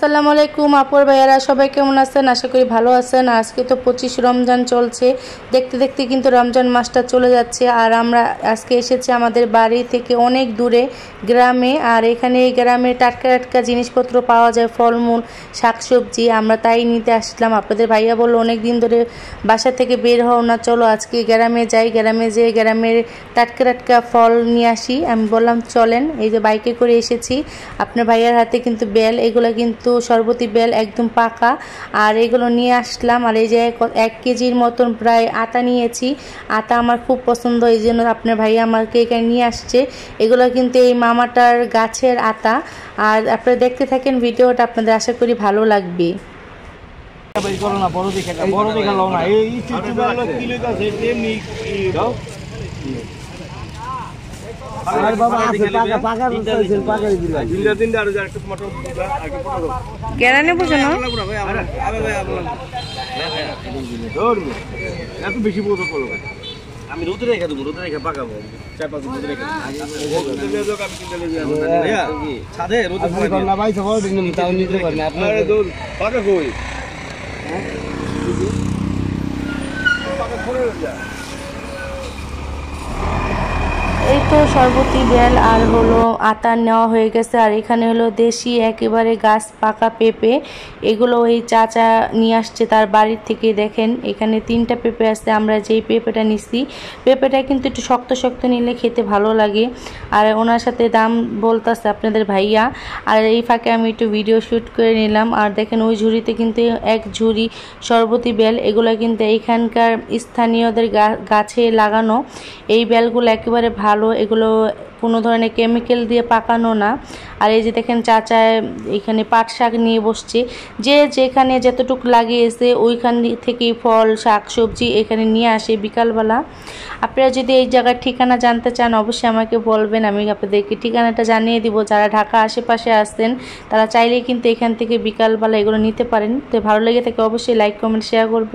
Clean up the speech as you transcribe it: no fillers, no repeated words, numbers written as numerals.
আসসালামু আলাইকুম আপুর ভাইয়ারা, সবাই কেমন আছেন? আশা করি ভালো আছেন। আজকে তো 25 রমজান চলছে, দেখতে দেখতে কিন্তু রমজান মাসটা চলে যাচ্ছে। আর আমরা আজকে এসেছি আমাদের বাড়ি থেকে অনেক দূরে গ্রামে। আর এখানে এই গ্রামে টাটকা টাটকা জিনিসপত্র পাওয়া যায়, ফলমূল, শাকসবজি। আমরা তাই নিতে আসলাম। আপনাদের ভাইয়া বললো অনেক দিন ধরে বাসা থেকে বের হও না, চলো আজকে গ্রামে যাই, গ্রামে যেয়ে গ্রামের টাটকা টাটকা ফল নিয়ে আসি। আমি বললাম চলেন। এই যে বাইকে করে এসেছি, আপনার ভাইয়ার হাতে কিন্তু বেল, এগুলো কিন্তু শরবতি বেল, একদম পাকা। আর এগুলো নিয়ে আসলাম। আর এই যে 1 কেজির মতন প্রায় আটা নিয়েছি। আটা আমার খুব পছন্দ, এই জন্য আপনার ভাইয়া আমাকে এখানে নিয়ে আসছে। এগুলো কিন্তু এই মামাটার গাছের আটা। আর আপনারা দেখতে থাকেন ভিডিওটা, আপনাদের আশা করি ভালো লাগবে। কেরানে বুঝো না এত বেশি বড় করো, আমি রোদে রেখে দেবো, রোদে রেখে পাকাবো 4-5 দিন রোদে রেখে ছাদে রোদে না ভাই, সব দিন তাও নিতে পারেন না আপনার দোল পাকা কই পাকা করে যা। এই তো শরবতি বেল আর হলো আটা নেওয়া হয়ে গেছে। আর এখানে হলো দেশি একেবারে গাছ পাকা পেঁপে, এগুলো ওই চাচা নিয়ে আসছে তার বাড়ির থেকে। দেখেন এখানে 3টা পেঁপে আছে। আমরা যেই পেঁপেটা নিছি, পেঁপেটা কিন্তু একটু শক্ত শক্ত নিলে খেতে ভালো লাগে। আর ওনার সাথে দাম বলতেছে আপনাদের ভাইয়া। আর এই ফাঁকে আমি একটু ভিডিও শ্যুট করে নিলাম। আর দেখেন ওই ঝুড়িতে কিন্তু 1 ঝুড়ি শরবতি বেল, এগুলো কিন্তু এইখানকার স্থানীয়দের গাছে লাগানো। এই বেলগুলো একেবারে ভালো, এগুলো কোনো ধরনের কেমিক্যাল দিয়ে পাকানো না। আর এই যে দেখেন চাচা এখানে পাট শাক নিয়ে বসছে। যে যেখানে যতটুকু লাগিয়েছে ওইখান থেকেই ফল, শাক, সবজি এখানে নিয়ে আসে বিকালবেলা। আপনারা যদি এই জায়গার ঠিকানা জানতে চান অবশ্যই আমাকে বলবেন, আমি আপনাদেরকে ঠিকানাটা জানিয়ে দিব। যারা ঢাকা আশেপাশে আসছেন তারা চাইলেই কিন্তু এখান থেকে বিকালবেলা এগুলো নিতে পারেন। তো ভালো লেগে থাকে অবশ্যই লাইক, কমেন্ট, শেয়ার করবেন।